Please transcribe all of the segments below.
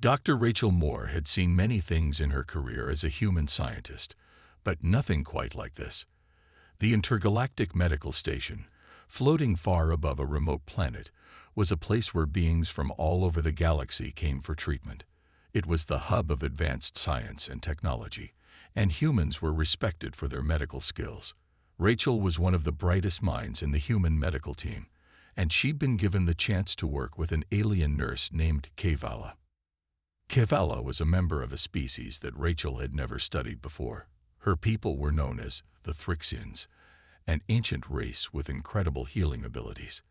Dr. Rachel Moore had seen many things in her career as a human scientist, but nothing quite like this. The intergalactic medical station, floating far above a remote planet, was a place where beings from all over the galaxy came for treatment. It was the hub of advanced science and technology, and humans were respected for their medical skills. Rachel was one of the brightest minds in the human medical team, and she'd been given the chance to work with an alien nurse named Kevala. Kevala was a member of a species that Rachel had never studied before. Her people were known as the Thrixians, an ancient race with incredible healing abilities.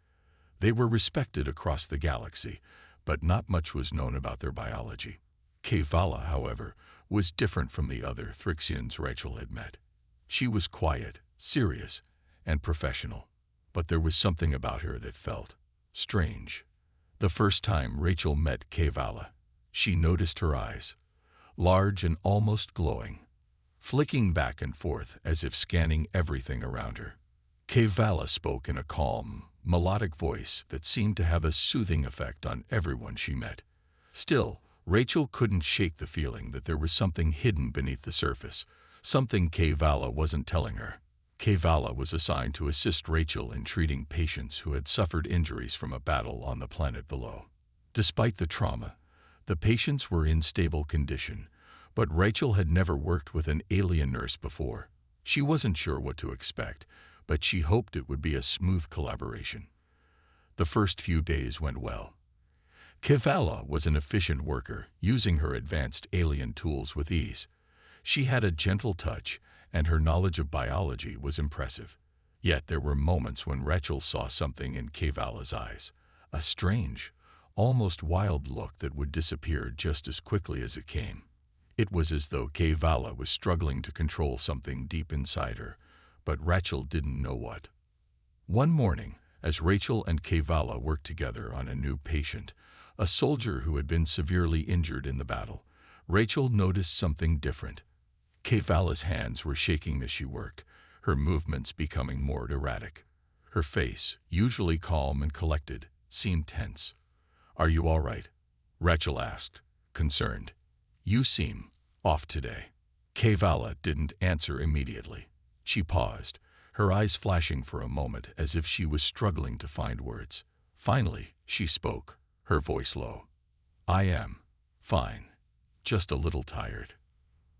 They were respected across the galaxy, but not much was known about their biology. Kevala, however, was different from the other Thrixians Rachel had met. She was quiet, serious, and professional, but there was something about her that felt strange. The first time Rachel met Kevala, she noticed her eyes, large and almost glowing, flicking back and forth as if scanning everything around her. Kevala spoke in a calm, melodic voice that seemed to have a soothing effect on everyone she met. Still, Rachel couldn't shake the feeling that there was something hidden beneath the surface, something Kevala wasn't telling her. Kevala was assigned to assist Rachel in treating patients who had suffered injuries from a battle on the planet below. Despite the trauma, the patients were in stable condition, but Rachel had never worked with an alien nurse before. She wasn't sure what to expect, but she hoped it would be a smooth collaboration. The first few days went well. Kevala was an efficient worker, using her advanced alien tools with ease. She had a gentle touch, and her knowledge of biology was impressive. Yet there were moments when Rachel saw something in Kevala's eyes, a strange, almost wild look that would disappear just as quickly as it came. It was as though Kevala was struggling to control something deep inside her, but Rachel didn't know what. One morning, as Rachel and Kevala worked together on a new patient, a soldier who had been severely injured in the battle, Rachel noticed something different. Kevala's hands were shaking as she worked, her movements becoming more erratic. Her face, usually calm and collected, seemed tense. "Are you all right?" Rachel asked, concerned. "You seem off today." Kevala didn't answer immediately. She paused, her eyes flashing for a moment as if she was struggling to find words. Finally, she spoke, her voice low. "I am fine, just a little tired."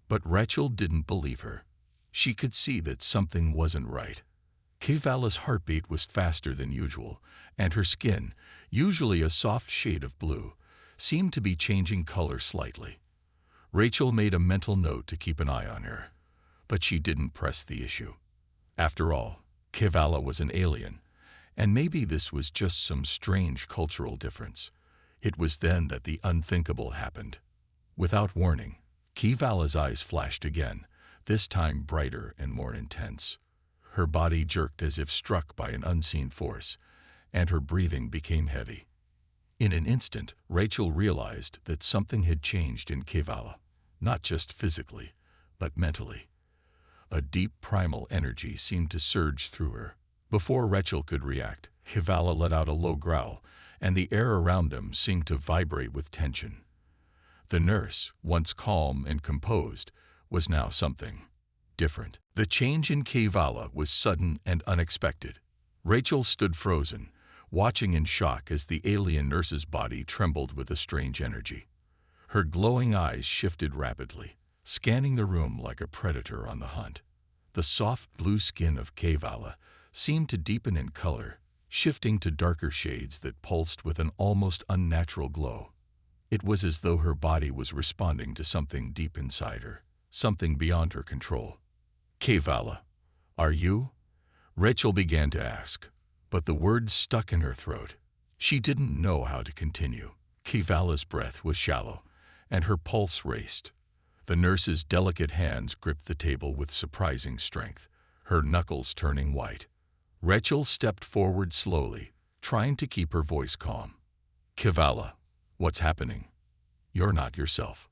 But Rachel didn't believe her. She could see that something wasn't right. Kevala's heartbeat was faster than usual, and her skin, usually a soft shade of blue, seemed to be changing color slightly. Rachel made a mental note to keep an eye on her, but she didn't press the issue. After all, Kevala was an alien, and maybe this was just some strange cultural difference. It was then that the unthinkable happened. Without warning, Kevala's eyes flashed again, this time brighter and more intense. Her body jerked as if struck by an unseen force, and her breathing became heavy. In an instant, Rachel realized that something had changed in Kevala, not just physically, but mentally. A deep primal energy seemed to surge through her. Before Rachel could react, Kevala let out a low growl, and the air around them seemed to vibrate with tension. The nurse, once calm and composed, was now something different. The change in Kevala was sudden and unexpected. Rachel stood frozen, watching in shock as the alien nurse's body trembled with a strange energy. Her glowing eyes shifted rapidly, scanning the room like a predator on the hunt. The soft blue skin of Kevala seemed to deepen in color, shifting to darker shades that pulsed with an almost unnatural glow. It was as though her body was responding to something deep inside her, something beyond her control. "Kevala, are you?" Rachel began to ask, but the words stuck in her throat. She didn't know how to continue. Kevala's breath was shallow, and her pulse raced. The nurse's delicate hands gripped the table with surprising strength, her knuckles turning white. Rachel stepped forward slowly, trying to keep her voice calm. "Kevala, what's happening? You're not yourself."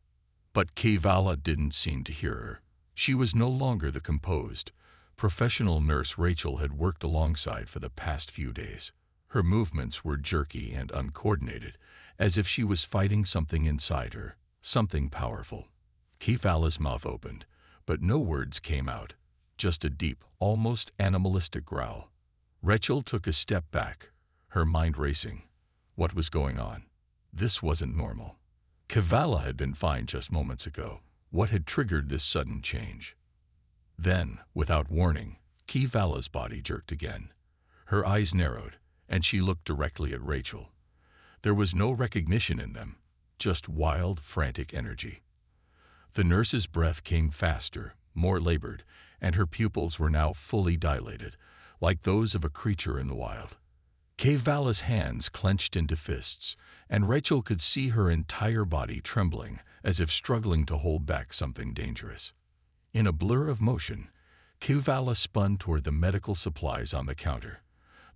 But Kevala didn't seem to hear her. She was no longer the composed, professional nurse Rachel had worked alongside for the past few days. Her movements were jerky and uncoordinated, as if she was fighting something inside her, something powerful. Kevala's mouth opened, but no words came out, just a deep, almost animalistic growl. Rachel took a step back, her mind racing. What was going on? This wasn't normal. Kevala had been fine just moments ago. What had triggered this sudden change? Then, without warning, Kevala's body jerked again. Her eyes narrowed, and she looked directly at Rachel. There was no recognition in them, just wild, frantic energy. The nurse's breath came faster, more labored, and her pupils were now fully dilated, like those of a creature in the wild. Kevala's hands clenched into fists, and Rachel could see her entire body trembling, as if struggling to hold back something dangerous. In a blur of motion, Kevala spun toward the medical supplies on the counter,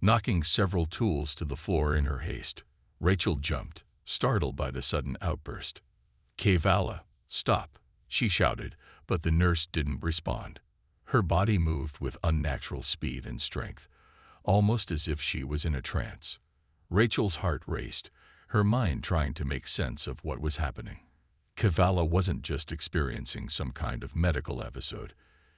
knocking several tools to the floor in her haste. Rachel jumped, startled by the sudden outburst. "Kevala, stop," she shouted, but the nurse didn't respond. Her body moved with unnatural speed and strength, almost as if she was in a trance. Rachel's heart raced, her mind trying to make sense of what was happening. Kevala wasn't just experiencing some kind of medical episode.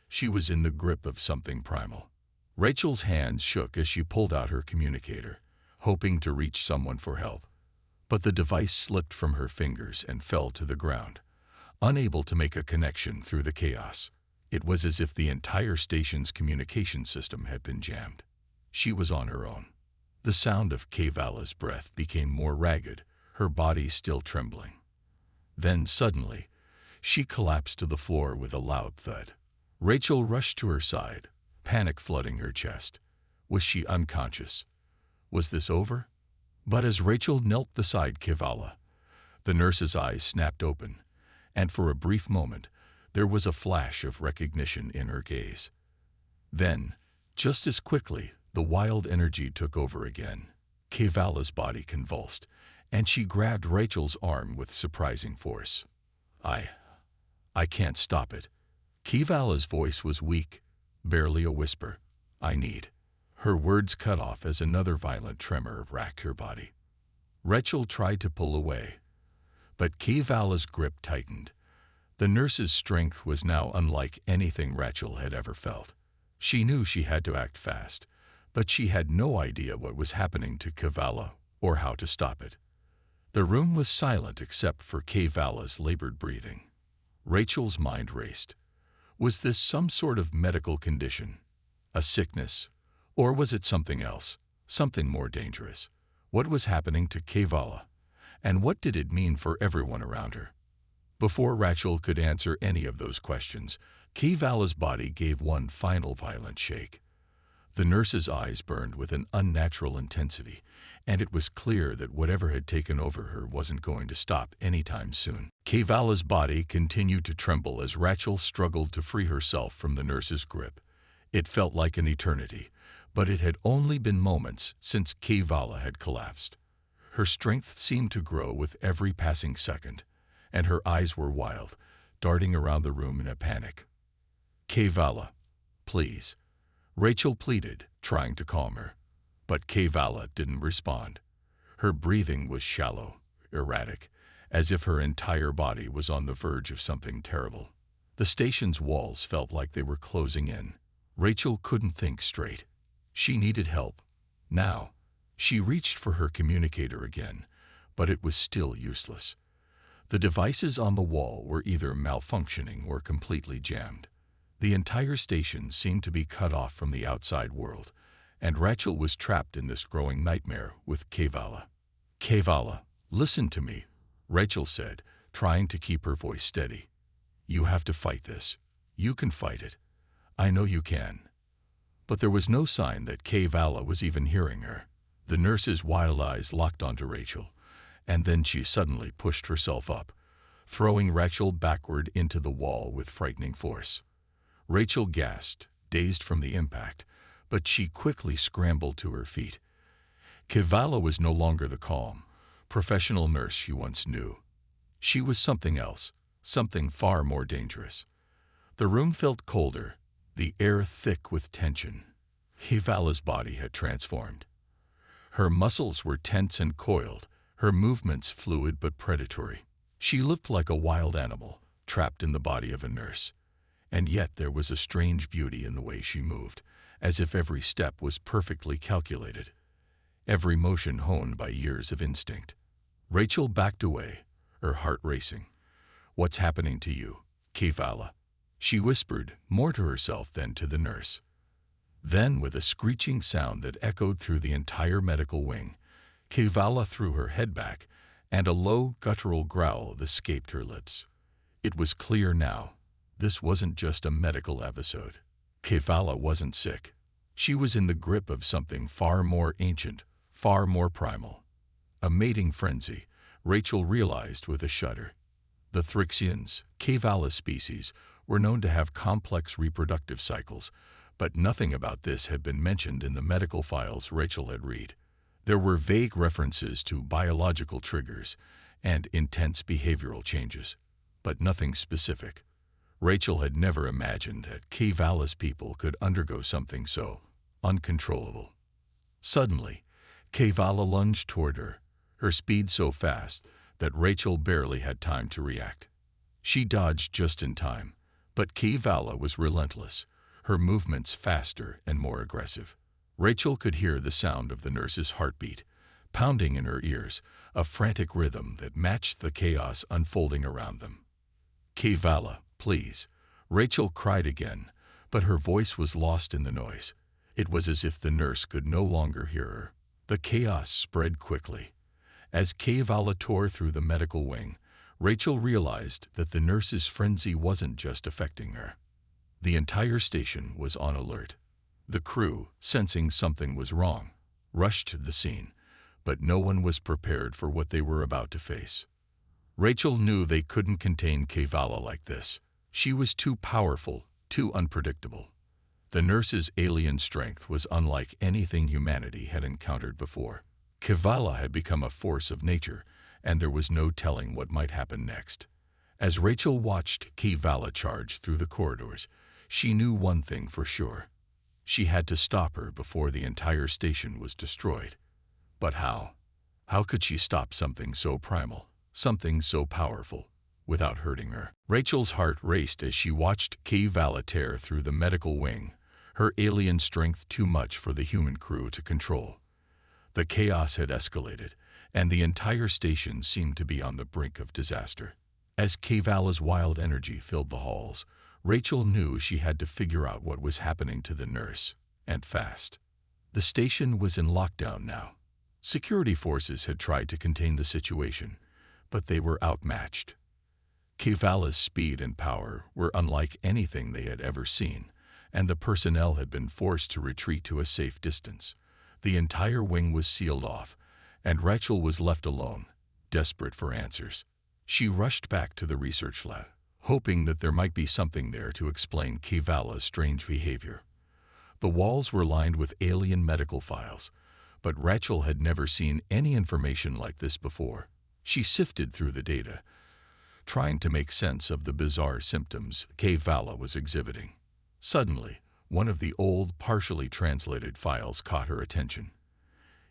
She was in the grip of something primal. Rachel's hands shook as she pulled out her communicator, hoping to reach someone for help. But the device slipped from her fingers and fell to the ground, unable to make a connection through the chaos. It was as if the entire station's communication system had been jammed. She was on her own. The sound of Kevala's breath became more ragged, her body still trembling. Then, suddenly, she collapsed to the floor with a loud thud. Rachel rushed to her side, panic flooding her chest. Was she unconscious? Was this over? But as Rachel knelt beside Kevala, the nurse's eyes snapped open, and for a brief moment, there was a flash of recognition in her gaze. Then, just as quickly, the wild energy took over again. Kevala's body convulsed, and she grabbed Rachel's arm with surprising force. I can't stop it." Kevala's voice was weak, barely a whisper. "I need." Her words cut off as another violent tremor racked her body. Rachel tried to pull away, but Kevala's grip tightened. The nurse's strength was now unlike anything Rachel had ever felt. She knew she had to act fast, but she had no idea what was happening to Kevala or how to stop it. The room was silent except for Kevala's labored breathing. Rachel's mind raced. Was this some sort of medical condition? A sickness? Or was it something else? Something more dangerous? What was happening to Kevala? And what did it mean for everyone around her? Before Rachel could answer any of those questions, Kevala's body gave one final violent shake. The nurse's eyes burned with an unnatural intensity, and it was clear that whatever had taken over her wasn't going to stop anytime soon. Kevala's body continued to tremble as Rachel struggled to free herself from the nurse's grip. It felt like an eternity, but it had only been moments since Kevala had collapsed. Her strength seemed to grow with every passing second, and her eyes were wild, darting around the room in a panic. "Kevala, please," Rachel pleaded, trying to calm her. But Kevala didn't respond. Her breathing was shallow, erratic, as if her entire body was on the verge of something terrible. The station's walls felt like they were closing in. Rachel couldn't think straight. She needed help. Now, she reached for her communicator again, but it was still useless. The devices on the wall were either malfunctioning or completely jammed. The entire station seemed to be cut off from the outside world, and Rachel was trapped in this growing nightmare with Kevala. "Kevala, listen to me," Rachel said, trying to keep her voice steady. "You have to fight this. You can fight it. I know you can." But there was no sign that Kevala was even hearing her. The nurse's wild eyes locked onto Rachel, and then she suddenly pushed herself up, throwing Rachel backward into the wall with frightening force. Rachel gasped, dazed from the impact, but she quickly scrambled to her feet. Kevala was no longer the calm, professional nurse she once knew. She was something else, something far more dangerous. The room felt colder, the air thick with tension. Kevala's body had transformed. Her muscles were tense and coiled, her movements fluid but predatory. She looked like a wild animal, trapped in the body of a nurse. And yet there was a strange beauty in the way she moved, as if every step was perfectly calculated, every motion honed by years of instinct. Rachel backed away, her heart racing. "What's happening to you, Kevala?" she whispered, more to herself than to the nurse. Then, with a screeching sound that echoed through the entire medical wing, Kevala threw her head back, and a low, guttural growl escaped her lips. It was clear now. This wasn't just a medical episode. Kevala wasn't sick. She was in the grip of something far more ancient, far more primal. A mating frenzy, Rachel realized with a shudder. The Thrixians, Kevala's species, were known to have complex reproductive cycles, but nothing about this had been mentioned in the medical files Rachel had read. There were vague references to biological triggers and intense behavioral changes, but nothing specific. Rachel had never imagined that Kevala's people could undergo something so uncontrollable. Suddenly, Kevala lunged toward her speed so fast that Rachel barely had time to react. She dodged just in time, but Kevala was relentless, her movements faster and more aggressive. Rachel could hear the sound of the nurse's heartbeat, pounding in her ears, a frantic rhythm that matched the chaos unfolding around them. "Kevala, please," Rachel cried again, but her voice was lost in the noise. It was as if the nurse could no longer hear her. The chaos spread quickly. As Kevala tore through the medical wing, Rachel realized that the nurse's frenzy wasn't just affecting her. The entire station was on alert. The crew, sensing something was wrong, rushed to the scene, but no one was prepared for what they were about to face. Rachel knew they couldn't contain Kevala like this. She was too powerful, too unpredictable. The nurse's alien strength was unlike anything humanity had encountered before. Kevala had become a force of nature, and there was no telling what might happen next. As Rachel watched Kevala charge through the corridors, she knew one thing for sure. She had to stop her before the entire station was destroyed. But how? How could she stop something so primal, something so powerful, without hurting her? Rachel's heart raced as she watched Kevala tear through the medical wing, her alien strength too much for the human crew to control. The chaos had escalated, and the entire station seemed to be on the brink of disaster. As Kevala's wild energy filled the halls, Rachel knew she had to figure out what was happening to the nurse, and fast. The station was in lockdown now. Security forces had tried to contain the situation, but they were outmatched. Kevala's speed and power were unlike anything they had ever seen, and the personnel had been forced to retreat to a safe distance. The entire wing was sealed off, and Rachel was left alone, desperate for answers. She rushed back to the research lab, hoping that there might be something there to explain Kevala's strange behavior. The walls were lined with alien medical files, but Rachel had never seen any information like this before. She sifted through the data, trying to make sense of the bizarre symptoms Kevala was exhibiting. Suddenly, one of the old, partially translated files caught her attention.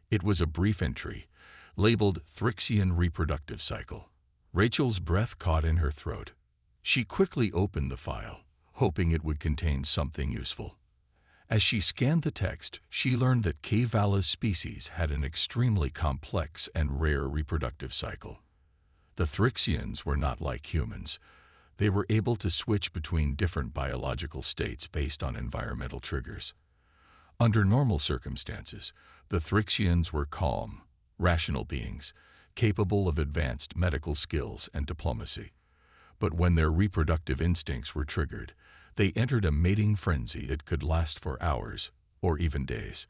It was a brief entry, labeled Thrixian Reproductive Cycle. Rachel's breath caught in her throat. She quickly opened the file, hoping it would contain something useful. As she scanned the text, she learned that Kevala's species had an extremely complex and rare reproductive cycle. The Thrixians were not like humans. They were able to switch between different biological states based on environmental triggers. Under normal circumstances, the Thrixians were calm, rational beings, capable of advanced medical skills and diplomacy. But when their reproductive instincts were triggered, they entered a mating frenzy that could last for hours or even days.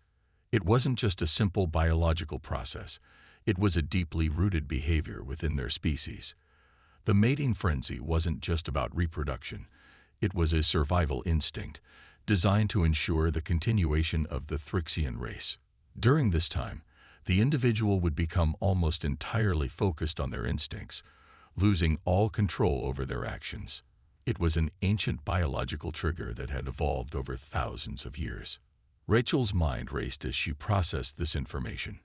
It wasn't just a simple biological process. It was a deeply rooted behavior within their species. The mating frenzy wasn't just about reproduction. It was a survival instinct designed to ensure the continuation of the Thrixian race. During this time, the individual would become almost entirely focused on their instincts, losing all control over their actions. It was an ancient biological trigger that had evolved over thousands of years. Rachel's mind raced as she processed this information.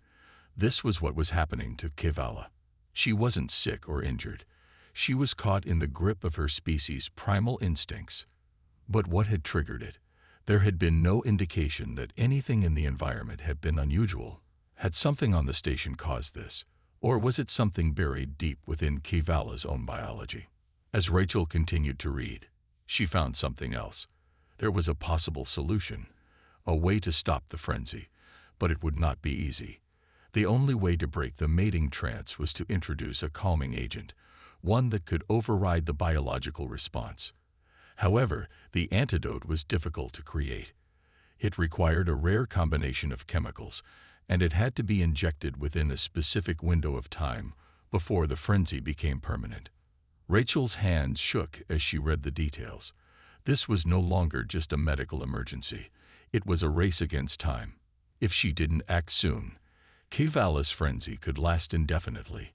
This was what was happening to Kevala. She wasn't sick or injured. She was caught in the grip of her species' primal instincts. But what had triggered it? There had been no indication that anything in the environment had been unusual. Had something on the station caused this? Or was it something buried deep within Kevala's own biology? As Rachel continued to read, she found something else. There was a possible solution, a way to stop the frenzy, but it would not be easy. The only way to break the mating trance was to introduce a calming agent, one that could override the biological response. However, the antidote was difficult to create. It required a rare combination of chemicals, and it had to be injected within a specific window of time before the frenzy became permanent. Rachel's hands shook as she read the details. This was no longer just a medical emergency. It was a race against time. If she didn't act soon, Kevala's frenzy could last indefinitely,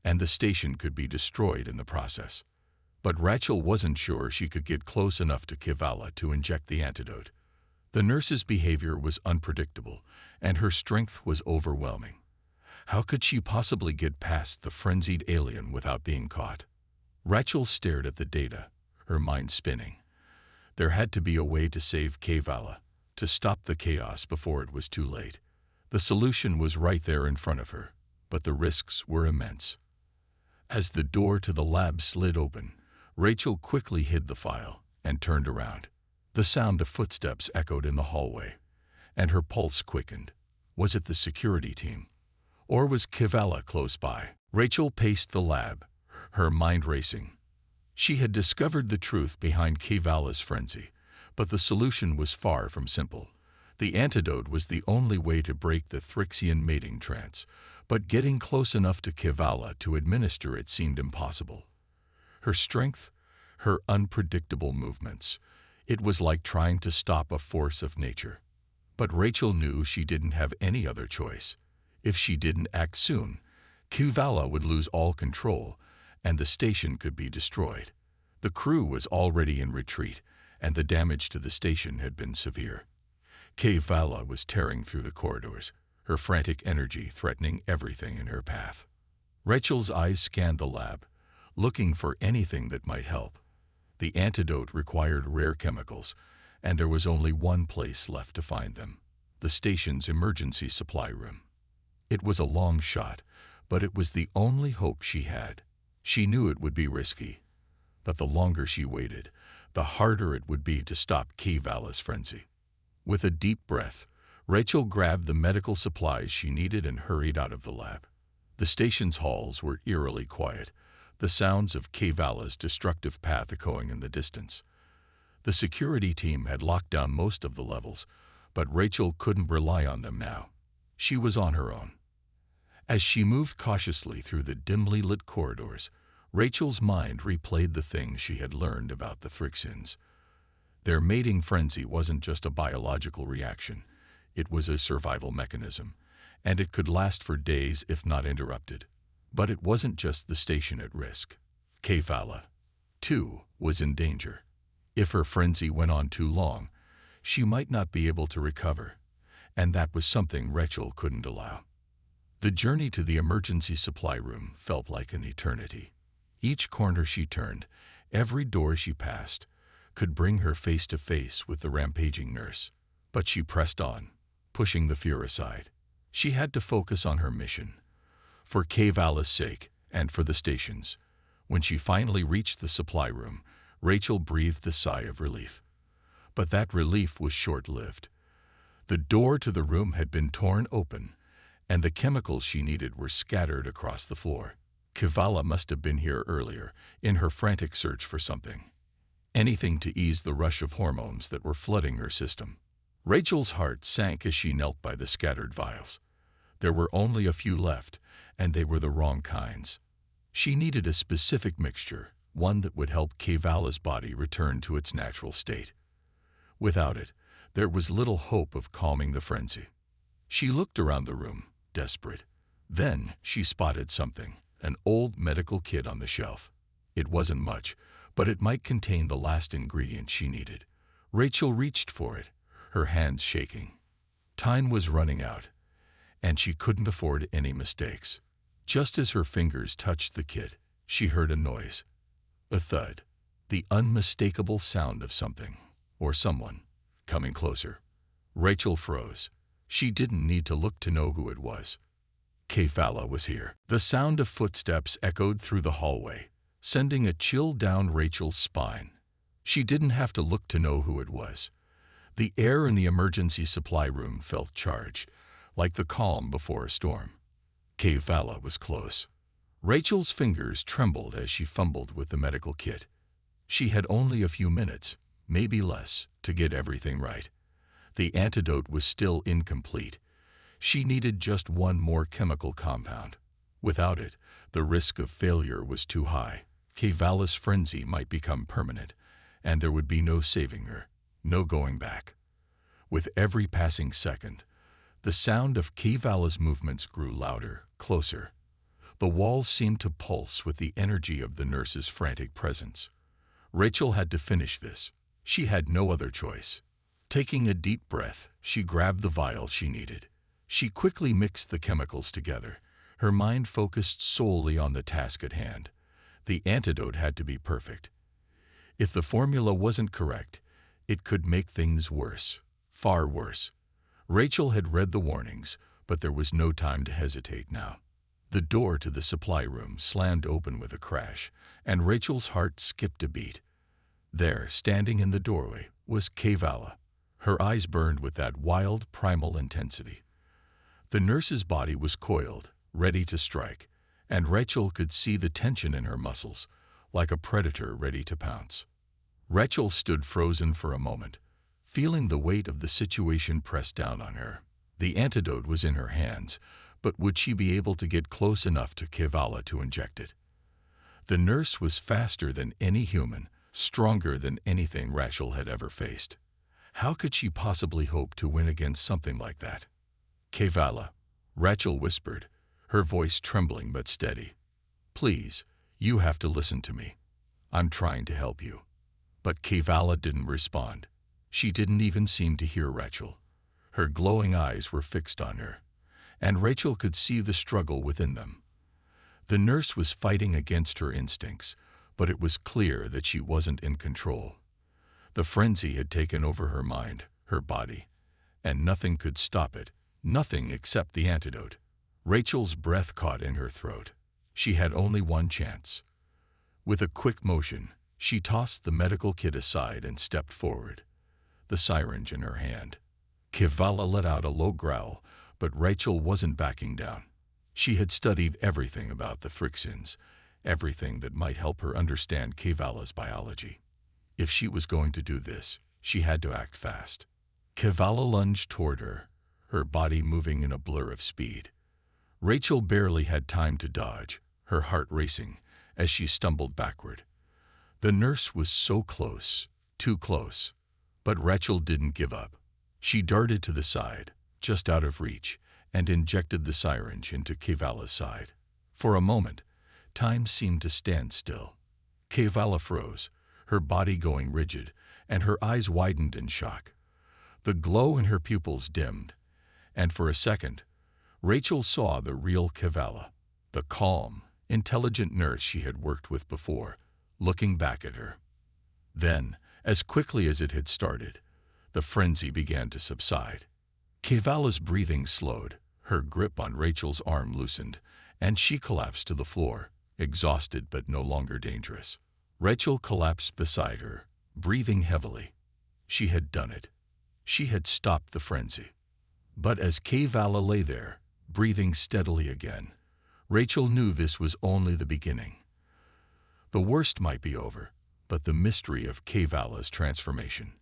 and the station could be destroyed in the process. But Rachel wasn't sure she could get close enough to Kevala to inject the antidote. The nurse's behavior was unpredictable, and her strength was overwhelming. How could she possibly get past the frenzied alien without being caught? Rachel stared at the data, her mind spinning. There had to be a way to save Kevala, to stop the chaos before it was too late. The solution was right there in front of her, but the risks were immense. As the door to the lab slid open, Rachel quickly hid the file and turned around. The sound of footsteps echoed in the hallway, and her pulse quickened. Was it the security team? Or was Kevala close by? Rachel paced the lab, her mind racing. She had discovered the truth behind Kevala's frenzy, but the solution was far from simple. The antidote was the only way to break the Thrixian mating trance, but getting close enough to Kevala to administer it seemed impossible. Her strength, her unpredictable movements, it was like trying to stop a force of nature. But Rachel knew she didn't have any other choice. If she didn't act soon, Kevala would lose all control, and the station could be destroyed. The crew was already in retreat, and the damage to the station had been severe. Kevala was tearing through the corridors, her frantic energy threatening everything in her path. Rachel's eyes scanned the lab, looking for anything that might help. The antidote required rare chemicals, and there was only one place left to find them: the station's emergency supply room. It was a long shot, but it was the only hope she had. She knew it would be risky, but the longer she waited, the harder it would be to stop Kevala's frenzy. With a deep breath, Rachel grabbed the medical supplies she needed and hurried out of the lab. The station's halls were eerily quiet, the sounds of Kevala's destructive path echoing in the distance. The security team had locked down most of the levels, but Rachel couldn't rely on them now. She was on her own. As she moved cautiously through the dimly lit corridors, Rachel's mind replayed the things she had learned about the Thrixians. Their mating frenzy wasn't just a biological reaction, it was a survival mechanism, and it could last for days if not interrupted. But it wasn't just the station at risk. Kevala, too, was in danger. If her frenzy went on too long, she might not be able to recover, and that was something Rachel couldn't allow. The journey to the emergency supply room felt like an eternity. Each corner she turned, every door she passed, could bring her face to face with the rampaging nurse. But she pressed on, pushing the fear aside. She had to focus on her mission, for Kevala's sake and for the station's. When she finally reached the supply room, Rachel breathed a sigh of relief. But that relief was short-lived. The door to the room had been torn open, and the chemicals she needed were scattered across the floor. Kevala must have been here earlier, in her frantic search for something. Anything to ease the rush of hormones that were flooding her system. Rachel's heart sank as she knelt by the scattered vials. There were only a few left, and they were the wrong kinds. She needed a specific mixture, one that would help Kevala's body return to its natural state. Without it, there was little hope of calming the frenzy. She looked around the room, desperate. Then she spotted something, an old medical kit on the shelf. It wasn't much, but it might contain the last ingredient she needed. Rachel reached for it, her hands shaking. Time was running out, and she couldn't afford any mistakes. Just as her fingers touched the kit, she heard a noise. A thud. The unmistakable sound of something, or someone, coming closer. Rachel froze. She didn't need to look to know who it was. Kefala was here. The sound of footsteps echoed through the hallway, sending a chill down Rachel's spine. She didn't have to look to know who it was. The air in the emergency supply room felt charged, like the calm before a storm. Kefala was close. Rachel's fingers trembled as she fumbled with the medical kit. She had only a few minutes, maybe less, to get everything right. The antidote was still incomplete. She needed just one more chemical compound. Without it, the risk of failure was too high. Kefala's frenzy might become permanent, and there would be no saving her, no going back. With every passing second, the sound of Kefala's movements grew louder, closer. The walls seemed to pulse with the energy of the nurse's frantic presence. Rachel had to finish this. She had no other choice. Taking a deep breath, she grabbed the vial she needed. She quickly mixed the chemicals together, her mind focused solely on the task at hand. The antidote had to be perfect. If the formula wasn't correct, it could make things worse, far worse. Rachel had read the warnings, but there was no time to hesitate now. The door to the supply room slammed open with a crash, and Rachel's heart skipped a beat. There, standing in the doorway, was Kefala. Her eyes burned with that wild, primal intensity. The nurse's body was coiled, ready to strike, and Rachel could see the tension in her muscles, like a predator ready to pounce. Rachel stood frozen for a moment, feeling the weight of the situation press down on her. The antidote was in her hands, but would she be able to get close enough to Kefala to inject it? The nurse was faster than any human, stronger than anything Rachel had ever faced. How could she possibly hope to win against something like that? Kefala, Rachel whispered, her voice trembling but steady. Please, you have to listen to me. I'm trying to help you. But Kefala didn't respond. She didn't even seem to hear Rachel. Her glowing eyes were fixed on her, and Rachel could see the struggle within them. The nurse was fighting against her instincts, but it was clear that she wasn't in control. The frenzy had taken over her mind, her body, and nothing could stop it, nothing except the antidote. Rachel's breath caught in her throat. She had only one chance. With a quick motion, she tossed the medical kit aside and stepped forward, the syringe in her hand. Kefala let out a low growl, but Rachel wasn't backing down. She had studied everything about the Thrixins, everything that might help her understand Kefala's biology. If she was going to do this, she had to act fast. Kefala lunged toward her, her body moving in a blur of speed. Rachel barely had time to dodge, her heart racing, as she stumbled backward. The nurse was so close, too close. But Rachel didn't give up. She darted to the side, just out of reach, and injected the syringe into Kefala's side. For a moment, time seemed to stand still. Kefala froze, her body going rigid, and her eyes widened in shock. The glow in her pupils dimmed, and for a second, Rachel saw the real Kefala, the calm, intelligent nurse she had worked with before, looking back at her. Then, as quickly as it had started, the frenzy began to subside. Kefala's breathing slowed, her grip on Rachel's arm loosened, and she collapsed to the floor, exhausted but no longer dangerous. Rachel collapsed beside her, breathing heavily. She had done it. She had stopped the frenzy. But as Kefala lay there, breathing steadily again, Rachel knew this was only the beginning. The worst might be over, but the mystery of Kefala's transformation,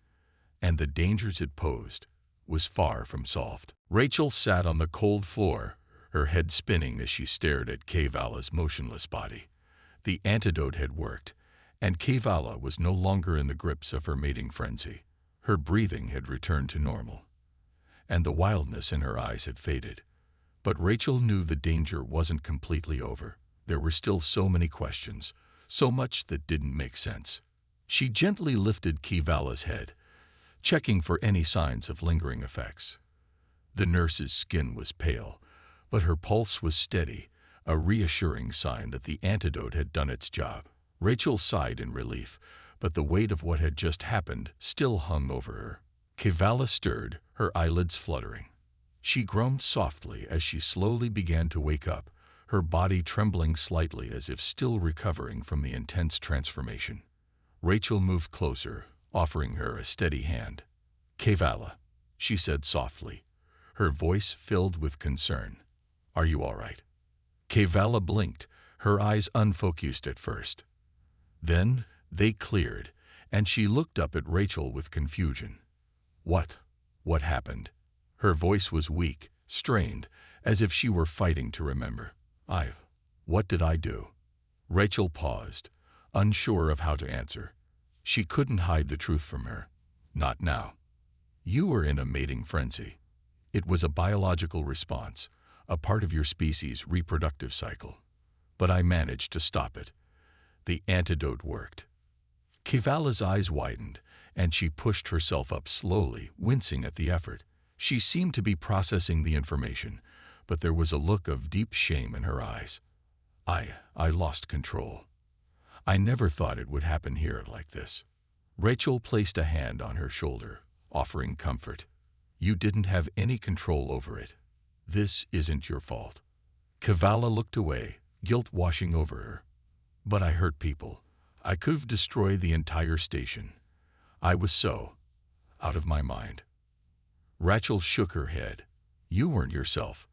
and the dangers it posed, was far from solved. Rachel sat on the cold floor, her head spinning as she stared at Kefala's motionless body. The antidote had worked, and Kefala was no longer in the grips of her mating frenzy. Her breathing had returned to normal, and the wildness in her eyes had faded. But Rachel knew the danger wasn't completely over. There were still so many questions, so much that didn't make sense. She gently lifted Kefala's head, checking for any signs of lingering effects. The nurse's skin was pale, But her pulse was steady, a reassuring sign that the antidote had done its job. Rachel sighed in relief, but the weight of what had just happened still hung over her. Kevala stirred, her eyelids fluttering. She groaned softly as she slowly began to wake up, her body trembling slightly as if still recovering from the intense transformation. Rachel moved closer, offering her a steady hand. "Kevala," she said softly, her voice filled with concern. "Are you all right?" Kevala blinked, her eyes unfocused at first. Then they cleared, and she looked up at Rachel with confusion. What happened?" Her voice was weak, strained, as if she were fighting to remember. What did I do?" Rachel paused, unsure of how to answer. She couldn't hide the truth from her. Not now. "You were in a mating frenzy. It was a biological response, a part of your species' reproductive cycle. But I managed to stop it. The antidote worked." Kevala's eyes widened, and she pushed herself up slowly, wincing at the effort. She seemed to be processing the information, but there was a look of deep shame in her eyes. I lost control. I never thought it would happen here like this." Rachel placed a hand on her shoulder, offering comfort. "You didn't have any control over it. This isn't your fault." Kevala looked away, guilt washing over her. "But I hurt people. I could have destroyed the entire station. I was so out of my mind." Rachel shook her head. "You weren't yourself.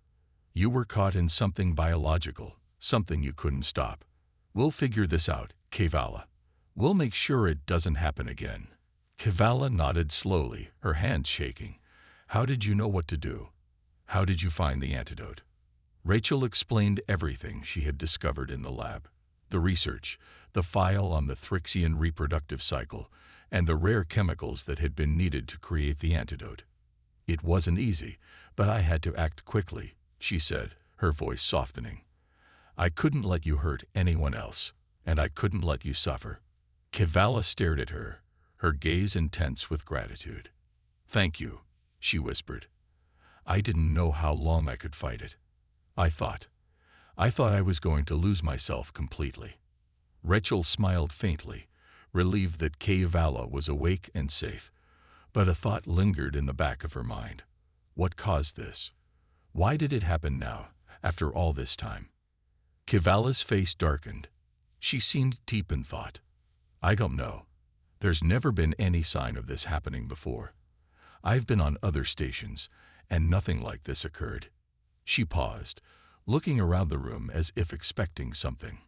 You were caught in something biological, something you couldn't stop. We'll figure this out, Kevala. We'll make sure it doesn't happen again." Kevala nodded slowly, her hands shaking. "How did you know what to do? How did you find the antidote?" Rachel explained everything she had discovered in the lab. The research, the file on the Thrixian reproductive cycle, and the rare chemicals that had been needed to create the antidote. "It wasn't easy, but I had to act quickly," she said, her voice softening. "I couldn't let you hurt anyone else, and I couldn't let you suffer." Kevala stared at her, her gaze intense with gratitude. "Thank you," she whispered. "I didn't know how long I could fight it. I thought I was going to lose myself completely." Rachel smiled faintly, relieved that Kevala was awake and safe, but a thought lingered in the back of her mind. What caused this? Why did it happen now, after all this time? Kevala's face darkened. She seemed deep in thought. "I don't know. There's never been any sign of this happening before. I've been on other stations, and nothing like this occurred." She paused, looking around the room as if expecting something.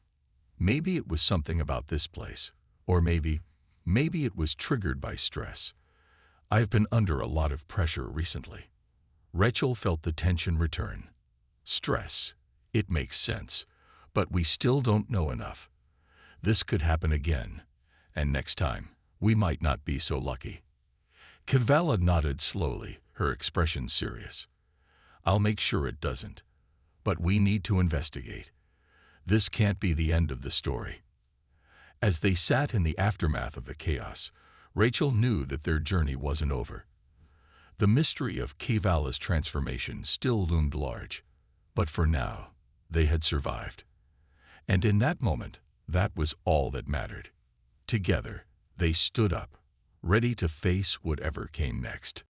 Maybe it was something about this place, or maybe it was triggered by stress. "I've been under a lot of pressure recently." Rachel felt the tension return. Stress. It makes sense, but we still don't know enough. This could happen again, and next time, we might not be so lucky. Kevala nodded slowly, her expression serious. "I'll make sure it doesn't. But we need to investigate. This can't be the end of the story." As they sat in the aftermath of the chaos, Rachel knew that their journey wasn't over. The mystery of Kevala's transformation still loomed large, but for now, they had survived. And in that moment, that was all that mattered. Together, they stood up, ready to face whatever came next.